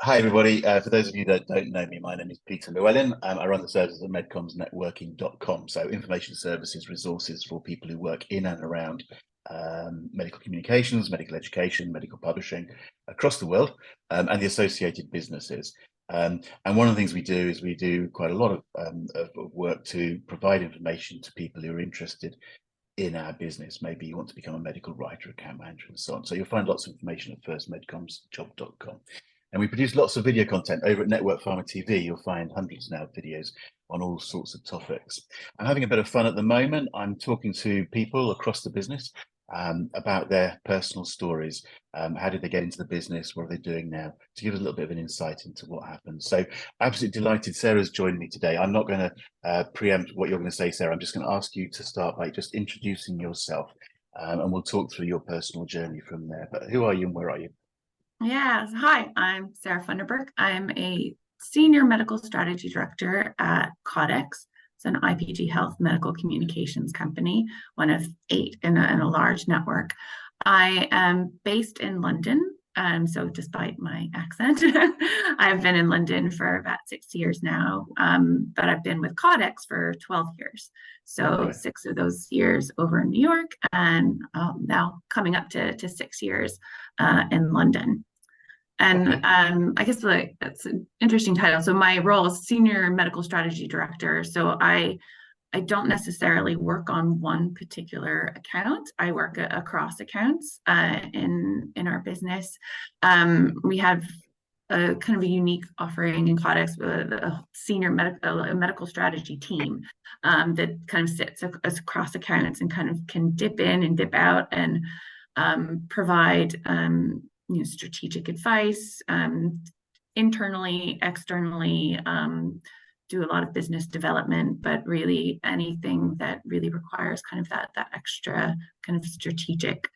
Hi, everybody. For those of you that don't know me, my name is Peter Llewellyn. I run the services at MedComms Networking.com. So information services, resources for people who work in and around medical communications, medical education, medical publishing across the world, and the associated businesses. And one of the things we do is we do quite a lot of work to provide information to people who are interested in our business. Maybe you want to become a medical writer, account manager, and so on. So you'll find lots of information at firstmedcommsjob.com. And we produce lots of video content over at NetworkPharma TV. You'll find hundreds now of videos on all sorts of topics. I'm having a bit of fun at the moment. I'm talking to people across the business about their personal stories. How did they get into the business? What are they doing now? To give us a little bit of an insight into what happened. So absolutely delighted Sarah's joined me today. I'm not going to preempt what you're going to say, Sarah. I'm just going to ask you to start by just introducing yourself, and we'll talk through your personal journey from there. But who are you and where are you? Yeah, hi, I'm Sarah Funderburk. I'm a Senior Medical Strategy Director at Caudex. It's an IPG Health medical communications company, one of 8 in a large network. I am based in London, so despite my accent, I've been in London for about 6 years now, but I've been with Caudex for 12 years. So Okay. 6 of those years over in New York, and now coming up to 6 years in London. And Okay. I guess that's an interesting title. So my role is Senior Medical Strategy Director. So I don't necessarily work on one particular account. I work across accounts in our business. We have a kind of a unique offering in Caudex, a senior medical strategy team that kind of sits across accounts and kind of can dip in and dip out and provide strategic advice, internally, externally, do a lot of business development, but really anything that really requires kind of that extra kind of strategic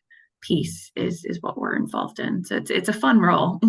piece is what we're involved in. So it's a fun role.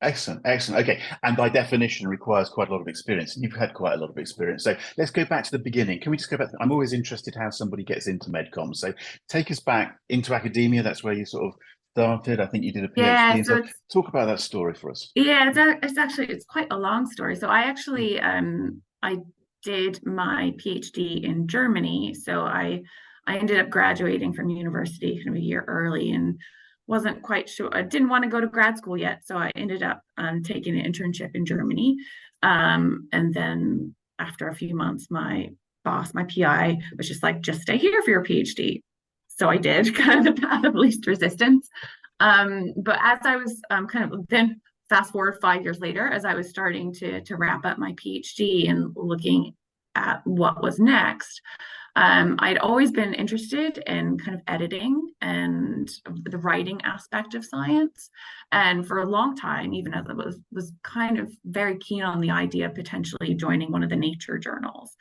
Excellent. Okay. And by definition requires quite a lot of experience. And you've had quite a lot of experience. So let's go back to the beginning. Can we just go back? I'm always interested how somebody gets into MedCom. So take us back into academia. That's where you sort of started. I think you did a PhD. Yeah, so talk about that story for us. Yeah, it's quite a long story. So I actually I did my PhD in Germany. So I ended up graduating from university kind of a year early and wasn't quite sure. I didn't want to go to grad school yet. So I ended up taking an internship in Germany. And then after a few months, my boss, my PI, was just like, just stay here for your PhD. So I did, kind of the path of least resistance. But as I was kind of then fast forward 5 years later, as I was starting to wrap up my PhD and looking at what was next, I'd always been interested in kind of editing and the writing aspect of science. And for a long time, even as I was kind of very keen on the idea of potentially joining one of the nature journals.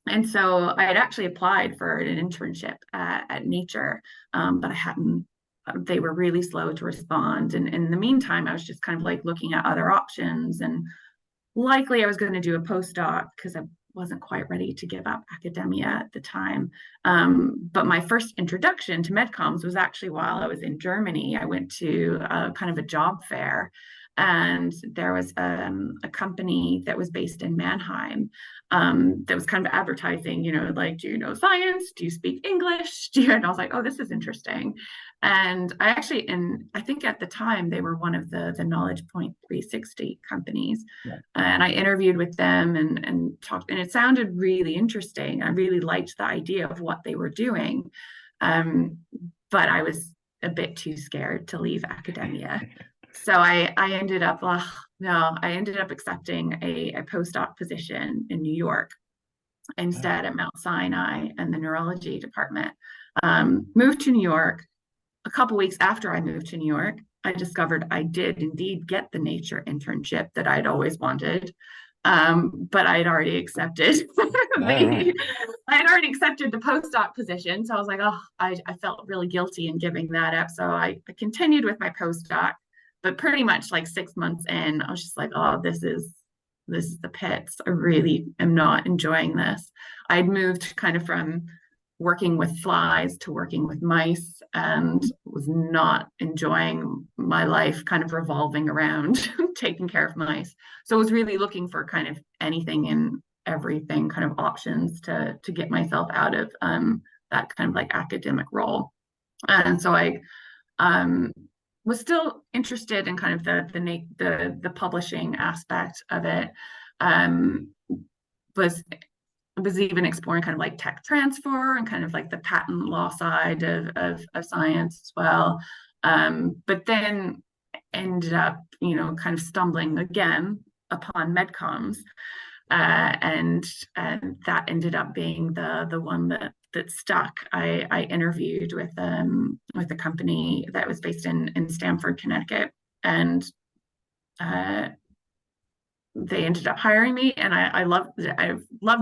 And so I had actually applied for an internship at Nature, but I hadn't. They were really slow to respond. And in the meantime, I was just kind of like looking at other options. And likely I was going to do a postdoc because I wasn't quite ready to give up academia at the time. But my first introduction to MedComms was actually while I was in Germany. I went to kind of a job fair. And there was a company that was based in Mannheim that was kind of advertising, like, do you know science? Do you speak English? And I was like, oh, this is interesting. And I think at the time they were one of the Knowledge Point 360 companies. Yeah. And I interviewed with them and talked, and it sounded really interesting. I really liked the idea of what they were doing. But I was a bit too scared to leave academia. So I ended up accepting a postdoc position in New York instead at Mount Sinai and the neurology department. Moved to New York. A couple weeks after I moved to New York, I discovered I did indeed get the Nature internship that I'd always wanted. But I'd already accepted. I'd already accepted the postdoc position. So I was like, I felt really guilty in giving that up. So I continued with my postdoc. But pretty much like 6 months in, I was just like, oh, this is the pits. I really am not enjoying this. I'd moved kind of from working with flies to working with mice, and was not enjoying my life kind of revolving around taking care of mice. So I was really looking for kind of anything and everything kind of options to get myself out of that kind of like academic role. And so I was still interested in kind of the publishing aspect of it. Was even exploring kind of like tech transfer and kind of like the patent law side of science as well. But then ended up, kind of stumbling again upon MedComms. And that ended up being the one that stuck. I interviewed with a company that was based in Stamford, Connecticut, and they ended up hiring me, and I loved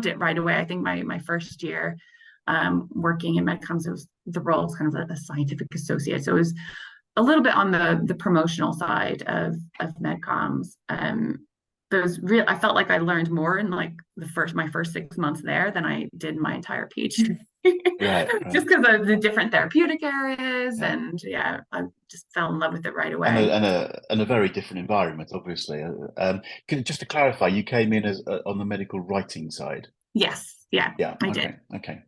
it right away. I think my first year working in MedComms, the role was kind of a scientific associate, so it was a little bit on the promotional side of MedComms. But I felt like I learned more in like my first 6 months there than I did in my entire PhD. Right. Just because of the different therapeutic areas, and I just fell in love with it right away. And a very different environment, obviously. Just to clarify, you came in as on the medical writing side. Yes, Yeah. I did. Okay.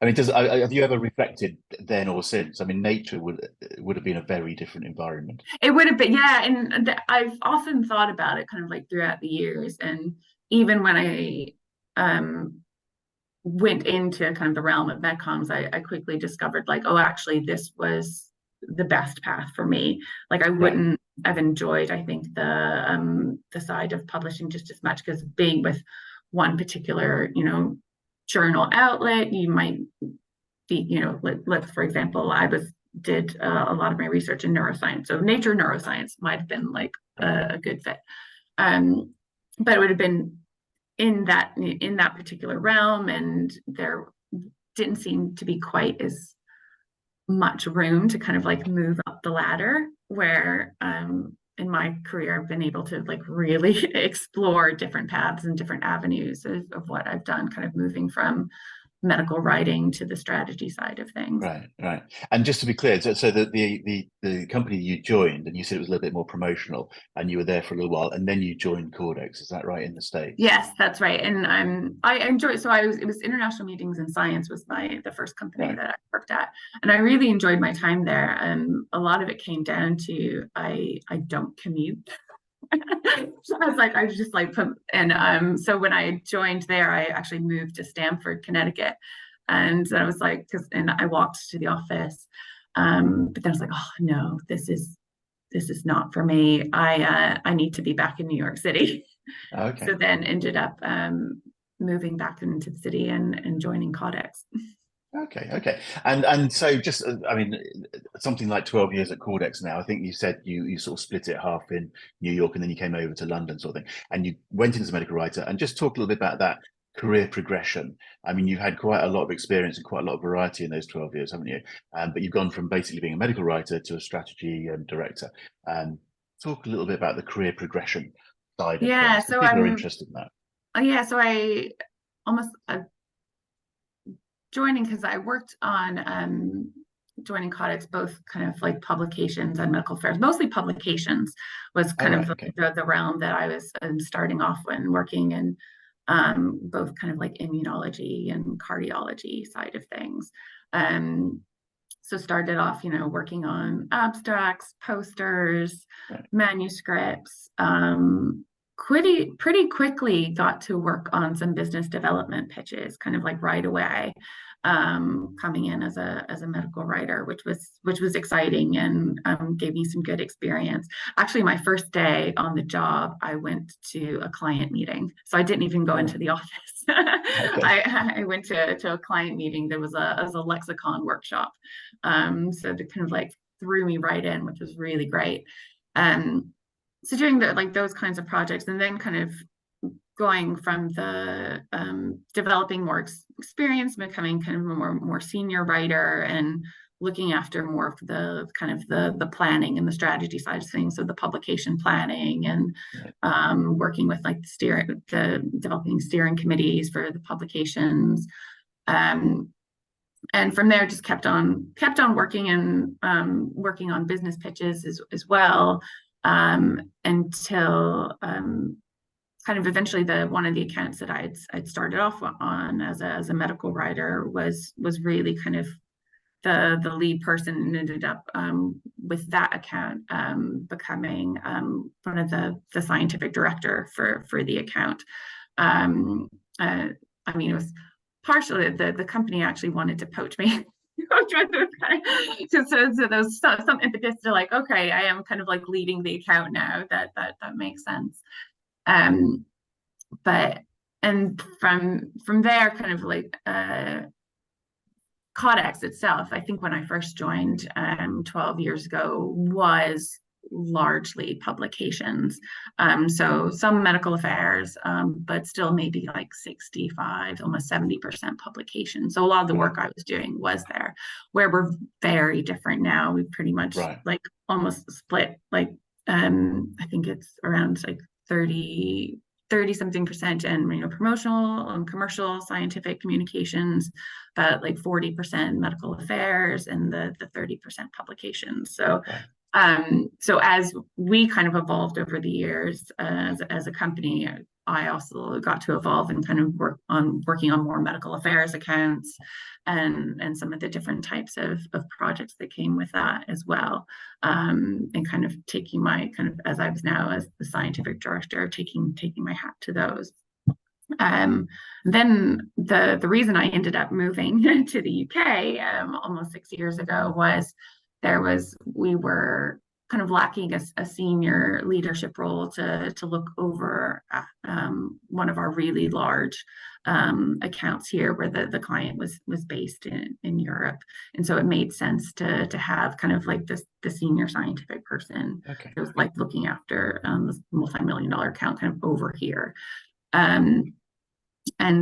I mean, have you ever reflected then or since? I mean, nature would have been a very different environment. It would have been, yeah, and I've often thought about it kind of like throughout the years, and even when I went into kind of the realm of MedComms, I quickly discovered like, oh, actually, this was the best path for me. Like I wouldn't have enjoyed, I think, the side of publishing just as much, because being with one particular, journal outlet, you might be, let's for example, did a lot of my research in neuroscience, so Nature Neuroscience might have been like a good fit, but it would have been in that particular realm, and there didn't seem to be quite as much room to kind of like move up the ladder, where in my career I've been able to like really explore different paths and different avenues of what I've done, kind of moving from medical writing to the strategy side of things. Right. And just to be clear, so the company you joined, and you said it was a little bit more promotional, and you were there for a little while, and then you joined Caudex. Is that right, in the States? Yes, that's right. And I enjoyed. So it was International Meetings in Science was the first company that I worked at, and I really enjoyed my time there. A lot of it came down to I don't commute. So I was like, I just like so when I joined there, I actually moved to Stamford, Connecticut, and I was like, and I walked to the office, but then I was like, oh no, this is not for me. I need to be back in New York City. Okay. So then ended up moving back into the city and joining Caudex. Okay. And so just, I mean, something like 12 years at Caudex now. I think you said you sort of split it half in New York, and then you came over to London, sort of thing. And you went in as a medical writer, and just talk a little bit about that career progression. I mean, you've had quite a lot of experience and quite a lot of variety in those 12 years, haven't you? But you've gone from basically being a medical writer to a strategy director. Talk a little bit about the career progression side of things. So people are interested in that. So I almost joining, because I worked on joining Caudex, both kind of like publications and medical affairs. Mostly publications was kind of the realm that I was starting off when working in, both kind of like immunology and cardiology side of things. So started off, working on abstracts, posters, manuscripts. Pretty quickly got to work on some business development pitches, kind of like right away, coming in as a medical writer, which was exciting, and gave me some good experience. Actually, my first day on the job, I went to a client meeting, so I didn't even go into the office. I went to a client meeting. There was a lexicon workshop, so they kind of like threw me right in, which was really great. So doing those kinds of projects, and then kind of going from the developing more experience, becoming kind of a more senior writer, and looking after more of the kind of the planning and the strategy side of things, so the publication planning, and working with like the developing steering committees for the publications. and from there just kept on working and working on business pitches as well, until kind of eventually one of the accounts that I'd started off on as a medical writer was really kind of the lead person, and ended up with that account becoming one of the scientific director for the account. I mean, it was partially the company actually wanted to poach me. So there was some impetus to like, okay, I am kind of like leading the account now. That makes sense. But and from there, kind of like Caudex itself, I think when I first joined 12 years ago, was largely publications. So some medical affairs, but still maybe like 65, almost 70% publication. So a lot of the work I was doing was there, where we're very different now. We pretty much like almost split, like I think it's around like 30 something percent, and promotional and commercial scientific communications, but like 40% medical affairs, and the 30% publications. So so as we kind of evolved over the years as a company, I also got to evolve and kind of working on more medical affairs accounts, and some of the different types of projects that came with that as well, and kind of taking my kind of, as I was now as the scientific director, taking my hat to those. Then the reason I ended up moving to the UK almost 6 years ago was we were kind of lacking a senior leadership role to look over one of our really large accounts here, where the client was based in Europe, and so it made sense to have kind of like the senior scientific person that was like looking after this multi-million-dollar account kind of over here, and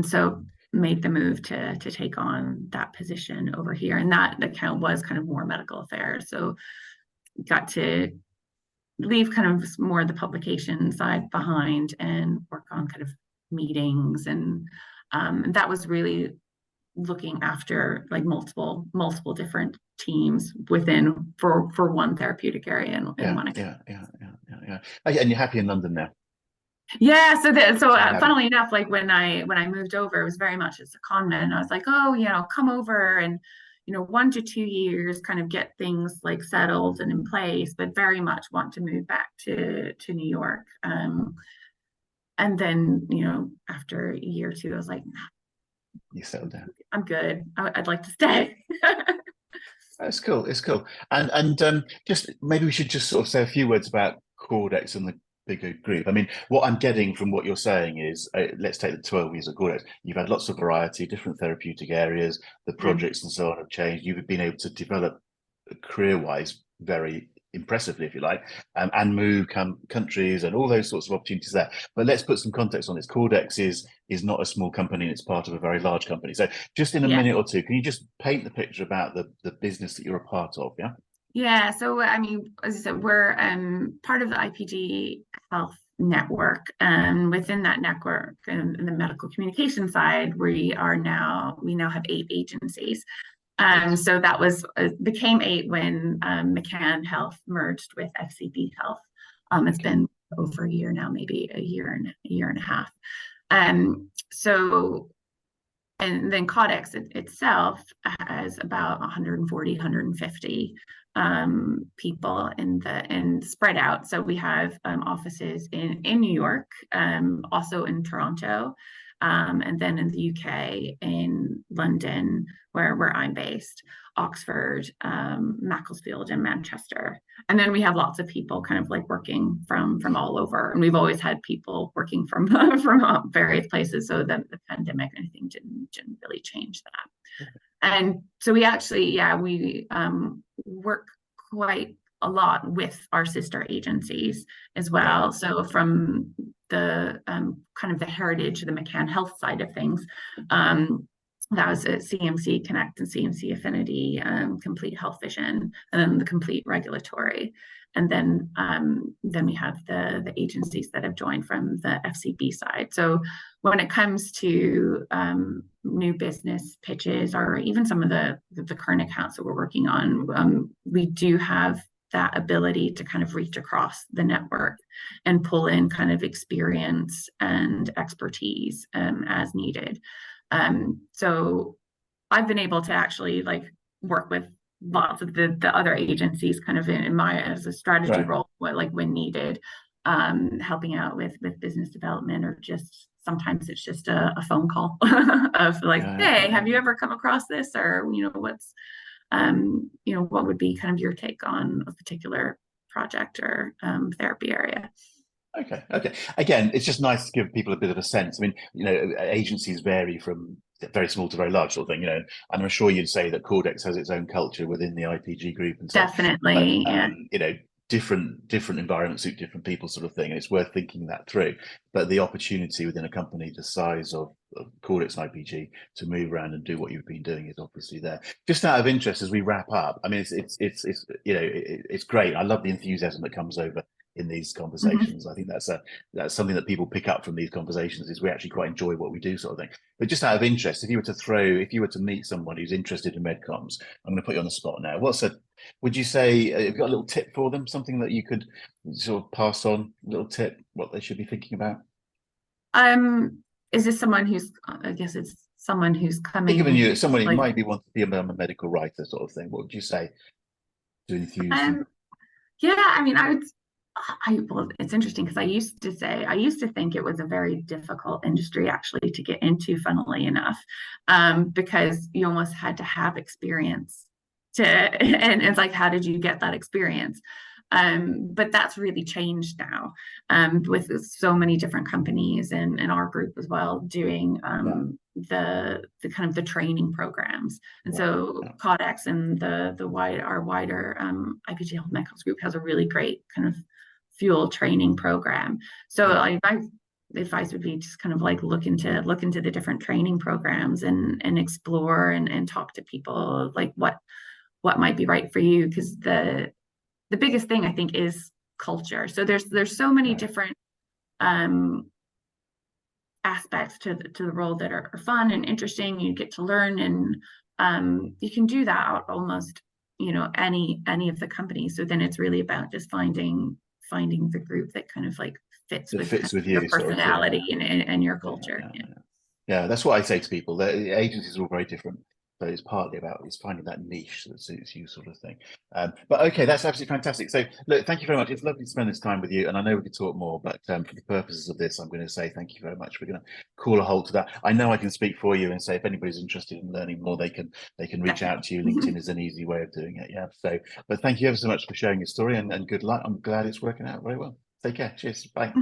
so made the move to take on that position over here. And that account was kind of more medical affairs. So got to leave kind of more of the publication side behind and work on kind of meetings. And that was really looking after like multiple different teams within for one therapeutic area in one account. Yeah. And you're happy in London now? Yeah, so funnily enough, like when I moved over, it was very much as a con man. I was like, oh, come over and 1 to 2 years, kind of get things like settled and in place, but very much want to move back to New York. And then after a year or two, I was like, you settled down. I'm good. I'd like to stay. It's cool. It's cool. And just maybe we should just sort of say a few words about Caudex and the bigger group. I mean, what I'm getting from what you're saying is, let's take the 12 years of Caudex. You've had lots of variety, different therapeutic areas, the projects and so on have changed. You've been able to develop career-wise very impressively, if you like, and move countries and all those sorts of opportunities there. But let's put some context on this. Caudex is not a small company, and it's part of a very large company. So just in a minute or two, can you just paint the picture about the business that you're a part of? Yeah, so I mean, as I said, we're part of the IPG Health network, and within that network, and in the medical communication side, we now have 8 agencies. So that became 8 when McCann Health merged with FCB Health. It's been over a year now, maybe a year and a half. And then Caudex itself has about 140, 150 people and spread out. So we have offices in New York, also in Toronto, and then in the UK, in London, where I'm based, Oxford, Macclesfield, and Manchester. And then we have lots of people kind of like working from all over. And we've always had people working from various places. So the pandemic and anything didn't really change that. And so we actually, we work quite a lot with our sister agencies as well. So from the kind of the heritage, the McCann Health side of things, that was at CMC Connect and CMC Affinity, Complete Health Vision, and then the Complete Regulatory. And then we have the agencies that have joined from the FCB side. So when it comes to new business pitches, or even some of the current accounts that we're working on, we do have that ability to kind of reach across the network and pull in kind of experience and expertise as needed. So I've been able to actually like work with lots of the other agencies kind of in my as a strategy role, like when needed, helping out with business development, or just sometimes it's just a phone call of like, hey, have you ever come across this? Or, what's, what would be kind of your take on a particular project or therapy area? Okay. Again, it's just nice to give people a bit of a sense. I mean, agencies vary from very small to very large sort of thing, and I'm sure you'd say that Caudex has its own culture within the IPG group and so definitely, but, different environments suit different people sort of thing, and it's worth thinking that through. But the opportunity within a company the size of Caudex and IPG to move around and do what you've been doing is obviously there. Just out of interest, as we wrap up, I mean, it's great. I love the enthusiasm that comes over in these conversations. I think that's something that people pick up from these conversations, is we actually quite enjoy what we do, sort of thing. But just out of interest, if you were to meet someone who's interested in MedComms, I'm going to put you on the spot now. Would you say, have you got a little tip for them, something that you could sort of pass on, a little tip, what they should be thinking about? Is this someone who's, I guess it's someone who's coming? Thinking of you, someone who might be wanting to be a medical writer sort of thing. What would you say to enthuse them? Yeah, I mean, well, it's interesting because I used to think it was a very difficult industry actually to get into, funnily enough, because you almost had to have experience and it's like, how did you get that experience? But that's really changed now, with so many different companies and our group as well doing the kind of the training programs. And so Caudex and our wider IPG Health MedComms group has a really great kind of fuel training program. So my advice would be just kind of like look into the different training programs and explore and talk to people like what might be right for you, because the biggest thing I think is culture. So there's so many different aspects to the role that are fun and interesting. You get to learn, and you can do that at almost any of the companies. So then it's really about just finding the group that kind of like fits with your personality and your culture. Yeah, that's what I say to people. The agencies are all very different. So it's partly about finding that niche that suits you, sort of thing. But okay, that's absolutely fantastic. So look, thank you very much. It's lovely to spend this time with you, and I know we could talk more, but for the purposes of this, I'm going to say thank you very much. We're going to call a halt to that. I know I can speak for you and say if anybody's interested in learning more, they can reach out to you. LinkedIn is an easy way of doing it. Yeah. So, but thank you ever so much for sharing your story, and good luck. I'm glad it's working out very well. Take care. Cheers. Bye.